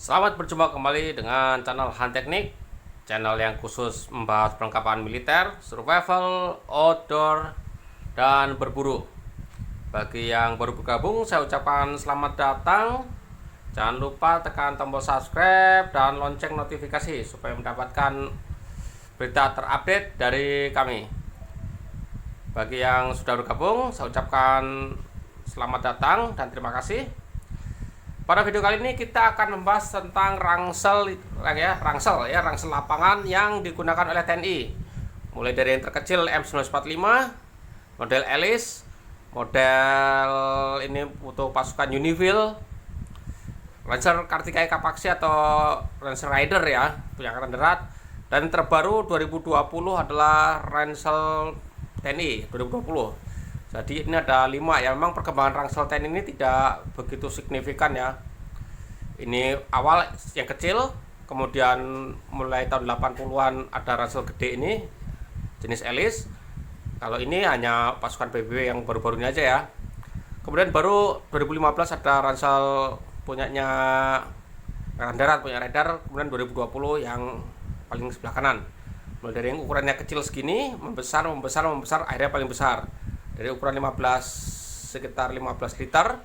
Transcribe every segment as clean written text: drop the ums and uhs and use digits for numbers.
Selamat berjumpa kembali dengan channel Han Teknik, channel yang khusus membahas perlengkapan militer, survival, outdoor, dan berburu. Bagi yang baru bergabung, saya ucapkan selamat datang. Jangan lupa tekan tombol subscribe dan lonceng notifikasi supaya mendapatkan berita terupdate dari kami. Bagi yang sudah bergabung, saya ucapkan selamat datang dan terima kasih. Pada video kali ini kita akan membahas tentang rangsel lapangan yang digunakan oleh TNI. Mulai dari yang terkecil M1945, model Alice, model ini untuk pasukan Unifil, Lancer Kartikai Kapaksi atau Lancer Rider ya, punya angkatan darat. Dan terbaru 2020 adalah ransel TNI 2020. Jadi ini ada 5 ya. Memang perkembangan ransel TNI ini tidak begitu signifikan ya. Ini awal yang kecil, kemudian mulai tahun 80-an ada ransel gede ini jenis Alice. Kalau ini hanya pasukan PBB yang baru-baru ini aja ya. Kemudian baru 2015 ada ransel punyanya Angkatan Darat, punya radar. Kemudian 2020 yang paling sebelah kanan. Mulai dari yang ukurannya kecil segini, membesar, akhirnya paling besar. Dari ukuran 15 sekitar 15 liter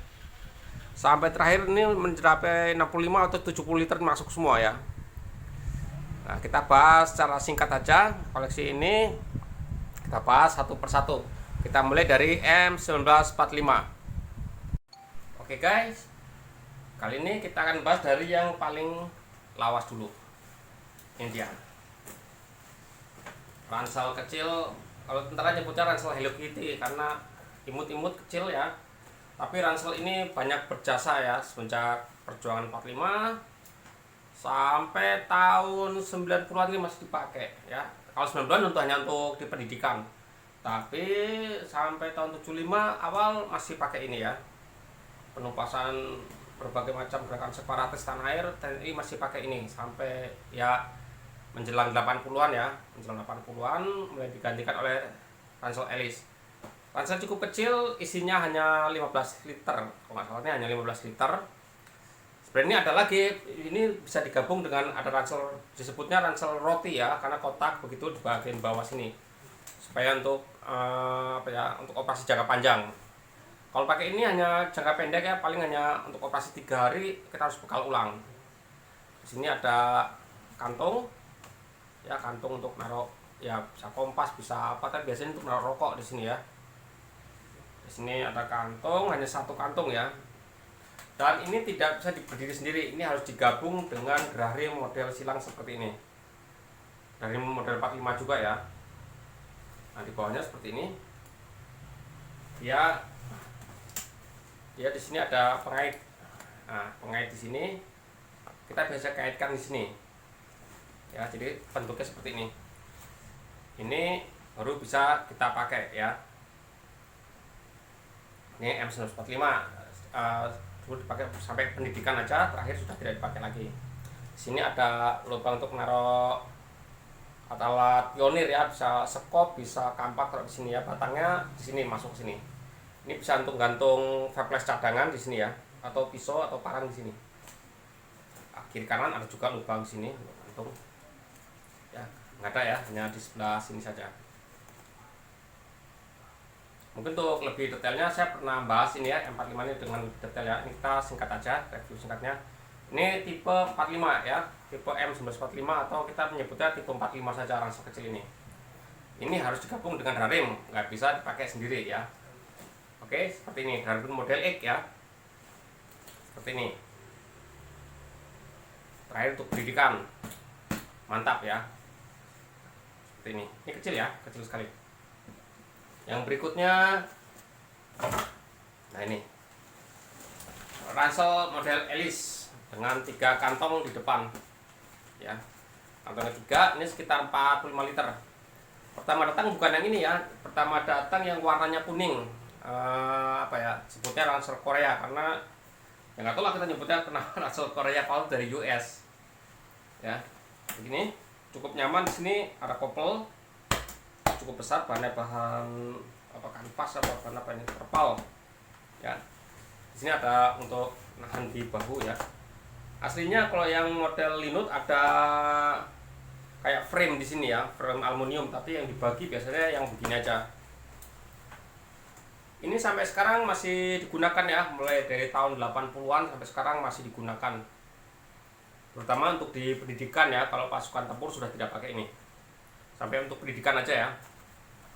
sampai terakhir ini mencapai 65 atau 70 liter masuk semua ya. Nah, kita bahas secara singkat aja koleksi ini. Kita bahas satu persatu. Kita mulai dari M1945. Oke guys, kali ini kita akan bahas dari yang paling lawas dulu. Ini dia ransel kecil. Kalau tentara nyebutnya ransel Hello Kitty karena imut-imut kecil ya. Tapi ransel ini banyak berjasa ya semenjak perjuangan 45 sampai tahun 90-an ini masih dipakai ya. Kalau 90-an tentu hanya untuk di pendidikan. Tapi sampai tahun 75 awal masih pakai ini ya. Penumpasan berbagai macam gerakan separatis tanah air TNI masih pakai ini sampai ya menjelang 80-an ya, menjelang 80-an mulai digantikan oleh ransel Alice. Ransel cukup kecil, isinya hanya 15 liter, kalau nggak salahnya hanya 15 liter. Sebenarnya ini ada lagi, ini bisa digabung dengan ada ransel, disebutnya ransel roti ya, karena kotak begitu di bagian bawah sini, supaya untuk untuk operasi jangka panjang. Kalau pakai ini hanya jangka pendek ya, paling hanya untuk operasi 3 hari kita harus bekal ulang. Di sini ada kantung. Ya, kantung untuk naruh ya, bisa kompas, bisa apa, tapi biasanya untuk naruh rokok di sini ya. Di sini ada kantung, hanya satu kantung ya. Dan ini tidak bisa berdiri sendiri, ini harus digabung dengan gerahri model silang seperti ini. Dari model 45 juga ya. Nah, di bawahnya seperti ini. Ya di sini ada pengait. Nah, pengait di sini kita biasa kaitkan di sini. Ya, jadi bentuknya seperti ini. Ini baru bisa kita pakai ya. Ini M1945 dulu dipakai sampai pendidikan aja, terakhir sudah tidak dipakai lagi. Di sini ada lubang untuk menaruh alat pionir ya, bisa sekop, bisa kampak kalau di sini ya. Batangnya di sini masuk sini. Ini bisa untuk gantung flash cadangan di sini ya, atau pisau atau parang di sini. Kiri kanan ada juga lubang di sini untuk gantung. Ya, nggak ada ya, hanya di sebelah sini saja. Mungkin untuk lebih detailnya saya pernah bahas ini ya, M45 ini dengan lebih detail ya. Ini kita singkat aja, review singkatnya. Ini tipe 45 ya, tipe M1945 atau kita menyebutnya tipe 45 saja ransel kecil ini. Ini harus digabung dengan rarim, nggak bisa dipakai sendiri ya. Oke, seperti ini, rarim model X ya. Seperti ini. Terakhir untuk pendidikan. Mantap ya. Ini kecil ya, kecil sekali. Yang berikutnya, nah ini ransel model Alice dengan 3 kantong di depan ya. Kantong ketiga ini sekitar 45 liter. Pertama datang bukan yang ini ya, pertama datang yang warnanya kuning, sebutnya ransel Korea, karena ya nggak tahu lah kita nyebutnya kenapa ransel Korea, kalau dari US ya. Begini, cukup nyaman. Di sini ada kopel cukup besar, bahan kanvas atau bahan apa ini, terpal ya. Di sini ada untuk nahan di bahu ya. Aslinya kalau yang model Linut ada kayak frame di sini ya, frame aluminium, tapi yang dibagi biasanya yang begini aja. Ini sampai sekarang masih digunakan ya, mulai dari tahun 80-an sampai sekarang masih digunakan. Terutama untuk di pendidikan ya, kalau pasukan tempur sudah tidak pakai ini. Sampai untuk pendidikan aja ya.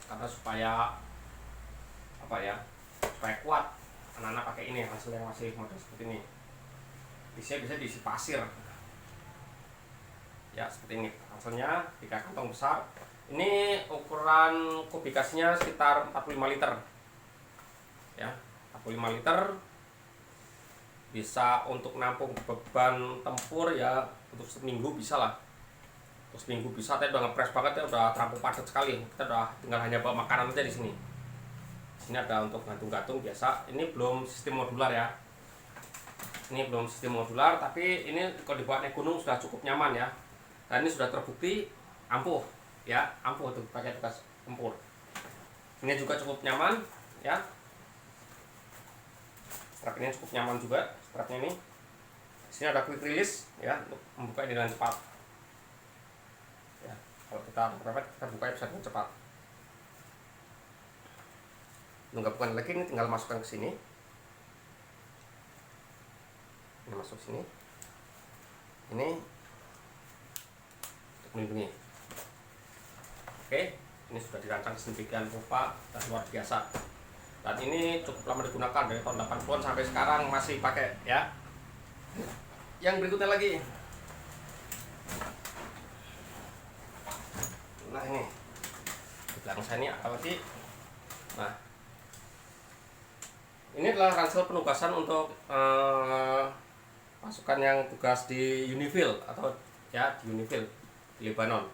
Karena supaya apa ya? Supaya kuat. Anak-anak pakai ini, hasil yang masih model seperti ini. Bisa diisi pasir. Ya, seperti ini. Hasilnya 3 kantong besar. Ini ukuran kubikasinya sekitar 45 liter. Ya, 45 liter bisa untuk nampung beban tempur ya, untuk seminggu bisa lah. Untuk seminggu bisa, tapi udah ngepres banget ya, udah terlampau padat sekali. Kita udah tinggal hanya bawa makanan aja di sini. Di sini ada untuk gantung-gantung biasa. Ini belum sistem modular ya. Ini belum sistem modular, tapi ini kalau dibawa naik gunung sudah cukup nyaman ya. Dan ini sudah terbukti ampuh ya, ampuh untuk pakai tugas tempur. Ini juga cukup nyaman ya. Strap ini cukup nyaman juga, strapnya ini. Di sini ada quick release ya, untuk membuka ini dengan cepat. Ya, kalau kita mepet, kita buka bisa dengan cepat. Nggak bukan lagi, ini tinggal masukkan ke sini. Ini masuk sini. Ini untuk melindungi. Oke, ini sudah dirancang sedemikian rupa dan luar biasa. Dan ini cukup lama digunakan dari tahun 80-an sampai sekarang masih pakai ya. Yang berikutnya lagi. Nah ini di belakang saya ini apa sih? Nah, ini adalah ransel penugasan untuk pasukan yang tugas di Unifil atau ya di Unifil di Lebanon.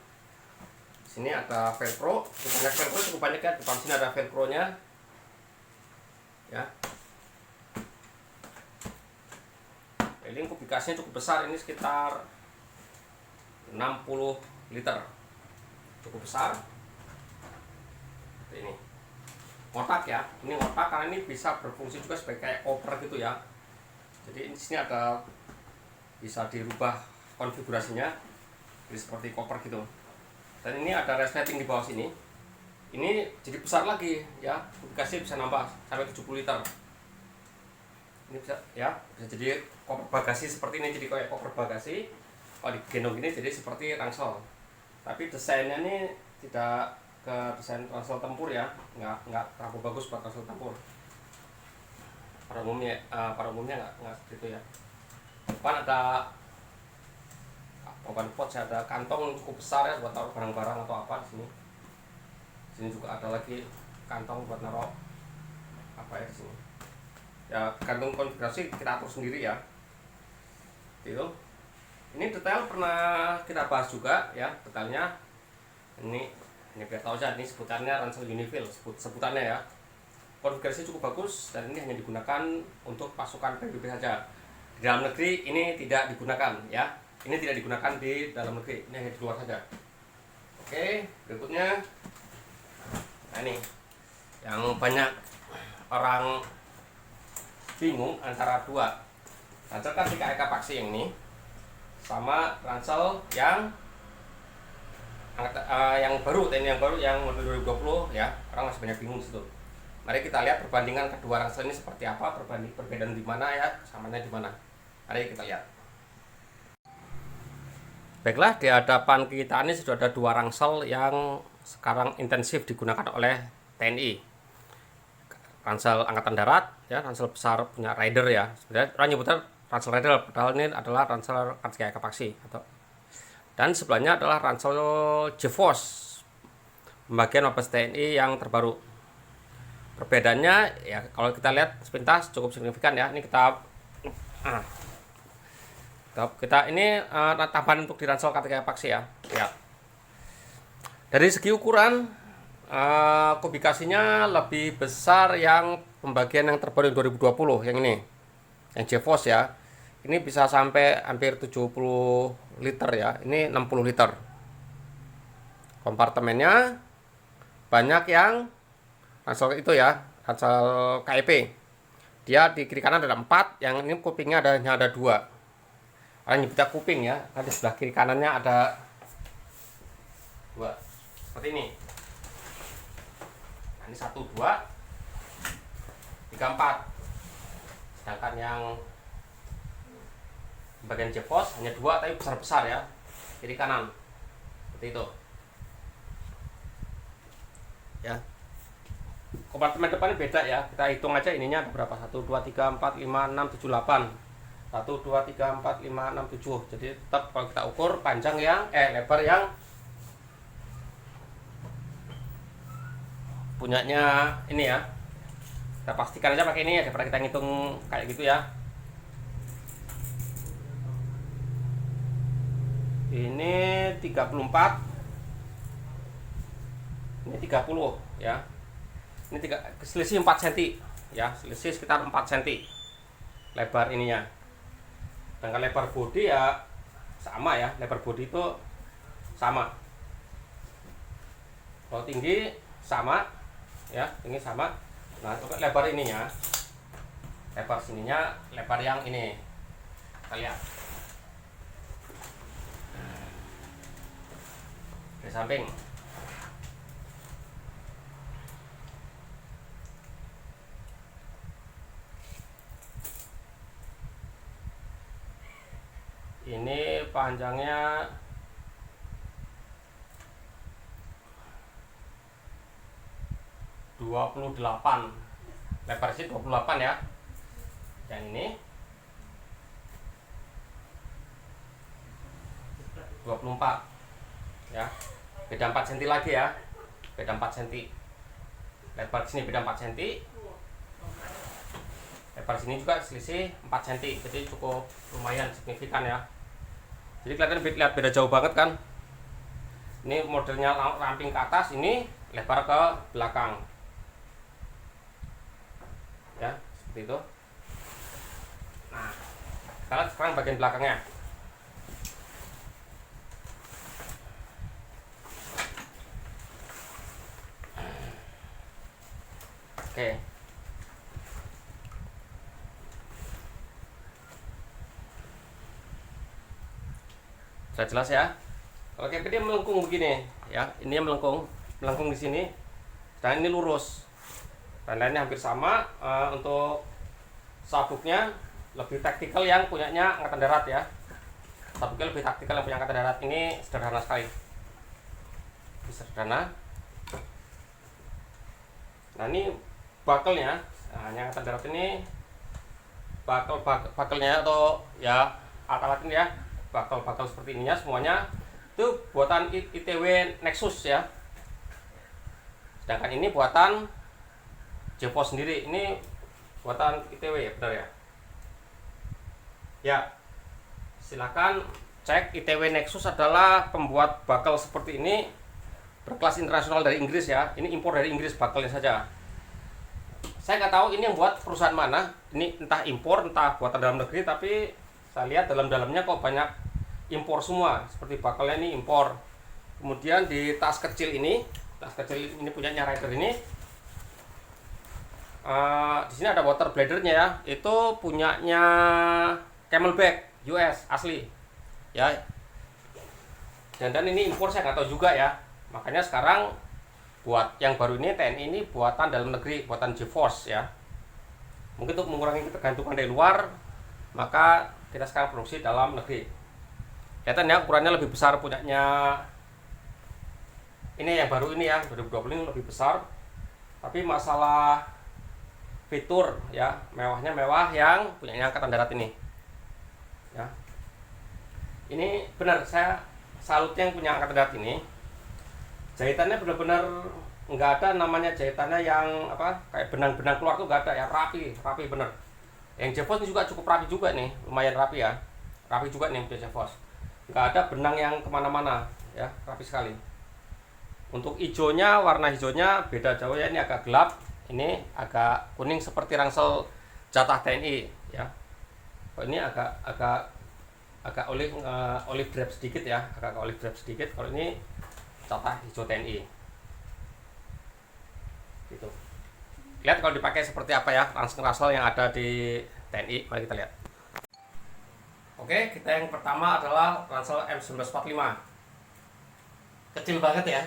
Di sini ada velcro, banyak velcro, cukup banyak ya. Depan sini ada velcro-nya. Ya, ini kubikasinya cukup besar, ini sekitar 60 liter, cukup besar. Ini ngotak ya, ini ngotak karena ini bisa berfungsi juga sebagai kayak koper gitu ya. Jadi di sini ada bisa dirubah konfigurasinya jadi seperti koper gitu. Dan ini ada resleting di bawah sini. Ini jadi besar lagi ya, kubikasi bisa nambah sampai 70 liter. Ini bisa ya, bisa jadi koper bagasi seperti ini, jadi kayak koper bagasi. Kalau digendong ini jadi seperti ransel. Tapi desainnya ini tidak ke desain ransel tempur ya, nggak terlalu bagus buat ransel tempur. Pada umumnya nggak seperti itu ya. Depan ada open pot, ada kantong cukup besar ya buat taruh barang-barang atau apa di sini. Sini juga ada lagi kantong buat naruh apa ya di sini. Ya, gantung konfigurasi kita atur sendiri ya. Itu. Ini detail pernah kita bahas juga ya, detailnya. Ini biar tahu aja, ini sebutannya ransel Unifil, sebutannya ya. Konfigurasi cukup bagus dan ini hanya digunakan untuk pasukan PBB saja. Di dalam negeri ini tidak digunakan ya. Ini tidak digunakan di dalam negeri, ini hanya di luar saja. Oke, berikutnya. Nah ini yang banyak orang bingung antara dua ransel kan 3 EK Paksi yang ini sama ransel yang baru, TNI yang baru yang model 2020 ya. Orang masih banyak bingung situ. Mari kita lihat perbandingan kedua ransel ini seperti apa, perbedaan di mana ya, samanya di mana. Mari kita lihat. Baiklah, di hadapan kita ini sudah ada 2 ransel yang sekarang intensif digunakan oleh TNI. Ransel Angkatan Darat, ya, ransel besar punya Rider ya. Sebenarnya orang nyebutnya ransel Rider, padahal ini adalah ransel Kartika Eka Paksi. Dan sebelahnya adalah ransel GeForce, pembagian Mabes TNI yang terbaru. Perbedaannya ya kalau kita lihat sepintas cukup signifikan ya. Ini kita ini tambahan untuk di ransel Kartika Eka Paksi ya. Ya. Dari segi ukuran, kubikasinya lebih besar yang pembagian yang terbaru 2020 yang ini, yang GeForce ya. Ini bisa sampai hampir 70 liter ya. Ini 60 liter. Kompartemennya banyak yang ransel itu ya, ransel KEP. Dia di kiri kanan ada 4, yang ini kupingnya hanya ada 2. Karena nyebutnya kuping ya, kan di sebelah kiri kanannya ada dua seperti ini. Nah, ini 1, 2, 3, 4. Sedangkan yang bagian J-Force hanya 2 tapi besar-besar ya, kiri kanan seperti itu ya. Kompartemen depannya beda ya, kita hitung aja ininya ada berapa, 1, 2, 3, 4, 5, 6, 7, 8. 1, 2, 3, 4, 5, 6, 7. Jadi tetap kalau kita ukur panjang yang lebar yang punyanya ini ya, kita pastikan aja pakai ini ya daripada kita ngitung kayak gitu ya. Ini 34, ini 30 ya. Ini selisih 4 cm ya, selisih sekitar 4 cm lebar ininya. Sedangkan lebar bodi ya sama ya, lebar bodi itu sama. Kalau tinggi sama ya, tinggi sama. Nah, untuk lebar ininya, lebar sininya, lebar yang ini kita lihat di samping. Ini panjangnya 28, lebar sih 28 ya. Yang ini 24 ya, beda 4 cm lagi ya, beda 4 cm. Lebar sini beda 4 cm, lebar sini juga selisih 4 cm, jadi cukup lumayan signifikan ya. Jadi kelihatan lihat beda jauh banget kan. Ini modelnya ramping ke atas, ini lebar ke belakang ya, seperti itu. Nah, kita lihat sekarang bagian belakangnya. Oke. Sudah jelas ya. Kalau kayak dia melengkung begini ya, ini melengkung di sini, dan ini lurus. Dan lainnya hampir sama. Untuk sabuknya lebih taktikal yang punyanya Angkatan Darat ya. Sabuknya lebih taktikal yang punya Angkatan Darat. Ini sederhana sekali. Ini sederhana. Nah, ini bakelnya. Nah, yang Angkatan Darat ini bakelnya atau ya alat-alat ini ya, bakel seperti ininya semuanya itu buatan ITW Nexus ya. Sedangkan ini buatan J-Force sendiri, ini buatan ITW ya, benar ya. Ya, silakan cek. ITW Nexus adalah pembuat bakel seperti ini, berkelas internasional dari Inggris ya. Ini impor dari Inggris bakelnya saja. Saya nggak tahu ini yang buat perusahaan mana. Ini entah impor, entah buatan dalam negeri, tapi saya lihat dalamnya kok banyak impor semua. Seperti bakalnya ini impor. Kemudian di tas kecil ini punyanya Rider ini. Di sini ada water bladernya ya. Itu punyanya Camelback US asli. Ya. Dan ini impor saya nggak tahu juga ya. Makanya sekarang buat yang baru ini TNI ini buatan dalam negeri, buatan J-Force ya. Mungkin untuk mengurangi ketergantungan dari luar, maka kita sekarang produksi dalam negeri. Kelihatan ya, ukurannya lebih besar punyanya. Ini yang baru ini ya, 2020 ini lebih besar. Tapi masalah fitur ya, mewahnya mewah yang punyanya Angkatan Darat ini. Ya. Ini benar, saya salut yang punya Angkatan Darat ini. Jahitannya benar-benar nggak ada namanya jahitannya yang apa kayak benang-benang keluar tuh nggak ada ya, rapi bener. Yang J-Force ini juga cukup rapi juga nih, lumayan rapi ya, rapi juga nih punya J-Force. Nggak ada benang yang kemana-mana ya, rapi sekali. Untuk hijaunya, warna hijaunya beda jauh ya, ini agak gelap, ini agak kuning seperti ransel jatah TNI ya. Kalau ini agak olive drab sedikit ya, agak olive drab sedikit. Kalau ini jatah hijau TNI gitu. Lihat kalau dipakai seperti apa ya ransel yang ada di TNI. Mari kita lihat. Oke, kita yang pertama adalah ransel M1945. Kecil banget ya.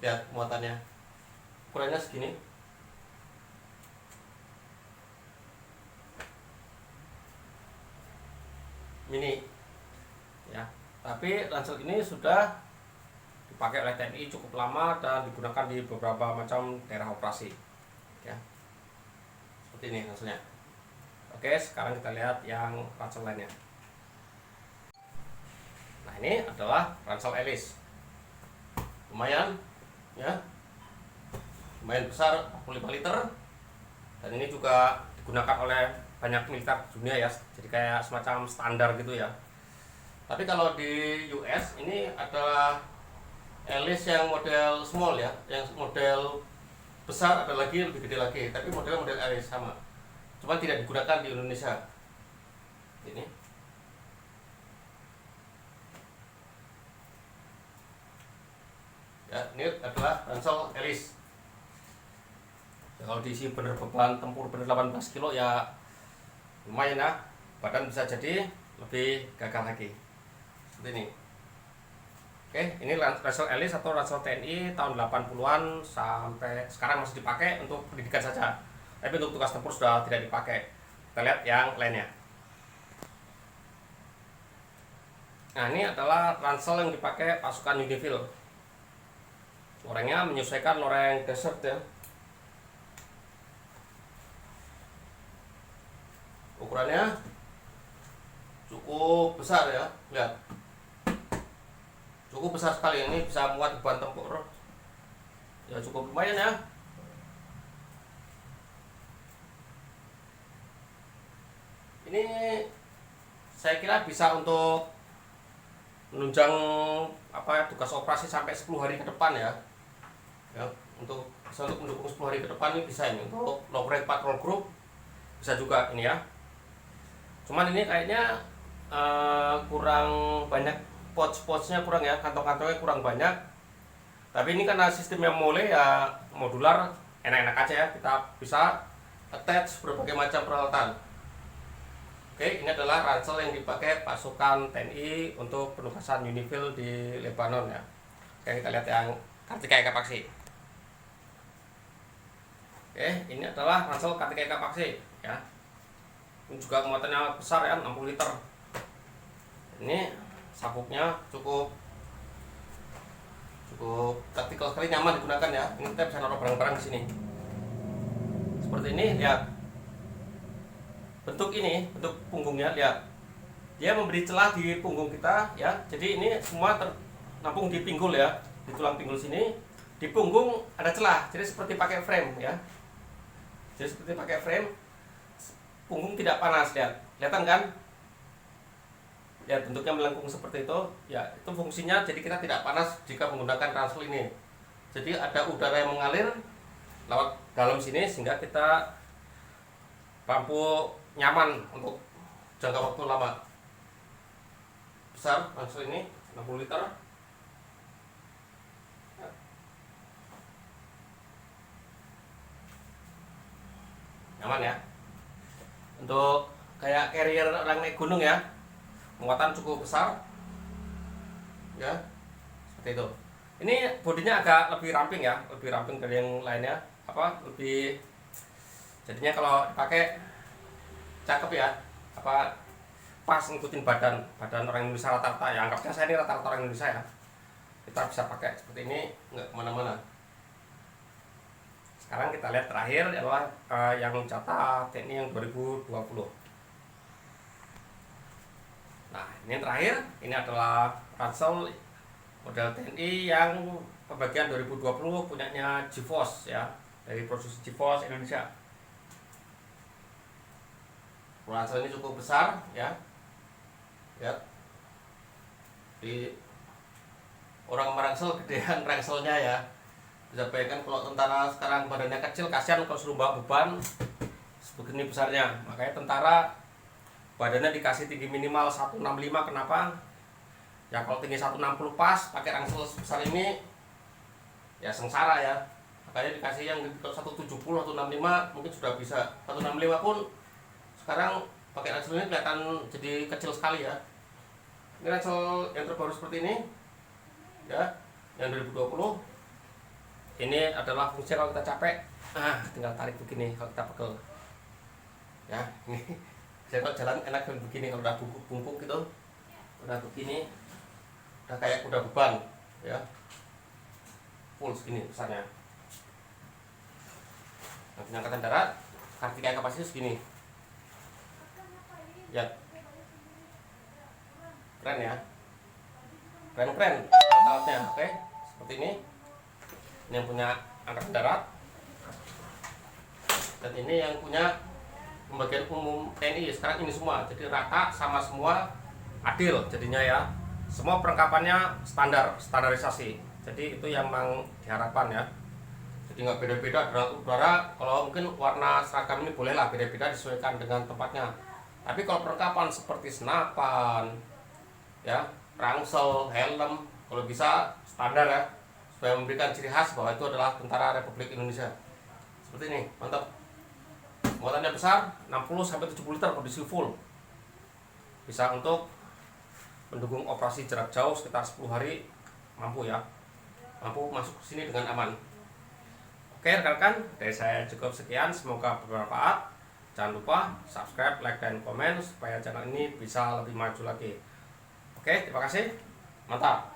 Lihat muatannya. Ukurannya segini. Mini. Ya. Tapi ransel ini sudah dipakai oleh TNI cukup lama dan digunakan di beberapa macam daerah operasi. Ya. Seperti ini ranselnya. Oke, sekarang kita lihat yang ransel lainnya. Nah, ini adalah ransel Ellis. Lumayan, ya. Lumayan besar, 45 liter. Dan ini juga digunakan oleh banyak militer dunia ya. Jadi kayak semacam standar gitu ya. Tapi kalau di US ini adalah Ellis yang model small ya, yang model besar ada lagi lebih gede lagi, tapi model Ellis sama. Cuma tidak digunakan di Indonesia. Ini. Ya, ini adalah ransel Ellis. Ya, kalau diisi bener beban tempur bener 18 kilo ya lumayan ya. Badan bisa jadi lebih gagah lagi. Seperti ini. Oke, ini ransel Ellis atau ransel TNI tahun 80-an sampai sekarang masih dipakai untuk pendidikan saja. Tapi untuk tugas tempur sudah tidak dipakai. Kita lihat yang lainnya. Nah, ini adalah ransel yang dipakai pasukan Unifil. Lorengnya menyesuaikan loreng desert ya. Ukurannya cukup besar ya, lihat. Cukup besar sekali, ini bisa muat beban tempur. Ya cukup lumayan ya. Ini saya kira bisa untuk menunjang tugas operasi sampai 10 hari ke depan ya. Ya, untuk mendukung 10 hari ke depan ini bisa ini untuk long range patrol group bisa juga ini ya. Cuman ini kayaknya kurang banyak pouch-pouchnya kurang ya, kantong-kantongnya kurang banyak. Tapi ini karena sistemnya mole ya modular, enak-enak aja ya, kita bisa attach berbagai macam peralatan. Oke, ini adalah ransel yang dipakai pasukan TNI untuk penugasan Unifil di Lebanon ya. Oke, kita lihat yang Kartika Eka Paksi. Oke, ini adalah ransel Kartika Eka Paksi ya. Ini juga muatannya besar ya, 60 liter. Ini sabuknya cukup taktikal sekali, nyaman digunakan ya. Ini kita bisa naruh barang-barang di sini. Seperti ini, lihat. Bentuk punggungnya, lihat. Dia memberi celah di punggung kita ya. Jadi ini semua ternampung di pinggul ya, di tulang pinggul sini. Di punggung ada celah. Jadi seperti pakai frame ya. Jadi seperti pakai frame. Punggung tidak panas, lihat. Kelihatan kan? Ya, bentuknya melengkung seperti itu. Ya, itu fungsinya jadi kita tidak panas jika menggunakan ransel ini. Jadi ada udara yang mengalir lewat dalam sini sehingga kita mampu nyaman untuk jangka waktu lama. Besar ransel ini 60 liter. Nyaman ya. Untuk kayak carrier orang naik gunung ya, muatan cukup besar ya, seperti itu. Ini bodinya agak lebih ramping ya, lebih ramping dari yang lainnya, lebih jadinya kalau dipakai cakep ya, pas ngikutin badan orang Indonesia rata-rata ya. Anggapnya saya ini rata-rata orang Indonesia ya, kita bisa pakai seperti ini, nggak kemana-mana. Sekarang kita lihat terakhir adalah yang jatah TNI yang 2020. Nah, ini yang terakhir, ini adalah ransel model TNI yang pembagian 2020 punyanya GeForce ya, dari produksi GeForce Indonesia. Ransel ini cukup besar ya. Ya. Di orang merangsel gedean rangselnya ya. Bisa bayangkan kalau tentara sekarang badannya kecil, kasihan kalau suruh bawa beban sebegini besarnya. Makanya tentara badannya dikasih tinggi minimal 165. Kenapa? Ya kalau tinggi 160 pas pakai ransel sebesar ini ya sengsara ya. Makanya dikasih yang 170 atau 165 mungkin sudah bisa. 165 pun sekarang pakai ransel ini kelihatan jadi kecil sekali ya. Ini ransel yang terbaru seperti ini ya, yang 2020. Ini adalah fungsi kalau kita capek, tinggal tarik begini kalau kita pegel ya. Ini saya kalau jalan enak begini, kalau udah bungkuk gitu, udah begini, udah kayak kuda beban ya, full segini besarnya. Nah, angkatan darat Kartika kapasitas segini ya, keren ya, keren alatnya. Oke, seperti ini yang punya angkatan darat, dan ini yang punya pembagian umum TNI. Sekarang ini semua jadi rata sama semua, adil jadinya ya. Semua perlengkapannya standarisasi, jadi itu yang memang diharapkan ya. Jadi nggak beda-beda dalam udara. Kalau mungkin warna seragam ini bolehlah beda-beda, disesuaikan dengan tempatnya. Tapi kalau perlengkapan seperti senapan ya, ransel, helm, kalau bisa standar ya, supaya memberikan ciri khas bahwa itu adalah tentara Republik Indonesia. Seperti ini, mantap. Muatannya besar, 60-70 liter, kondisi full. Bisa untuk mendukung operasi jarak jauh sekitar 10 hari, mampu ya. Mampu masuk ke sini dengan aman. Oke rekan-rekan, dari saya cukup sekian, semoga bermanfaat. Jangan lupa subscribe, like, dan komen supaya channel ini bisa lebih maju lagi. Oke, terima kasih, mantap.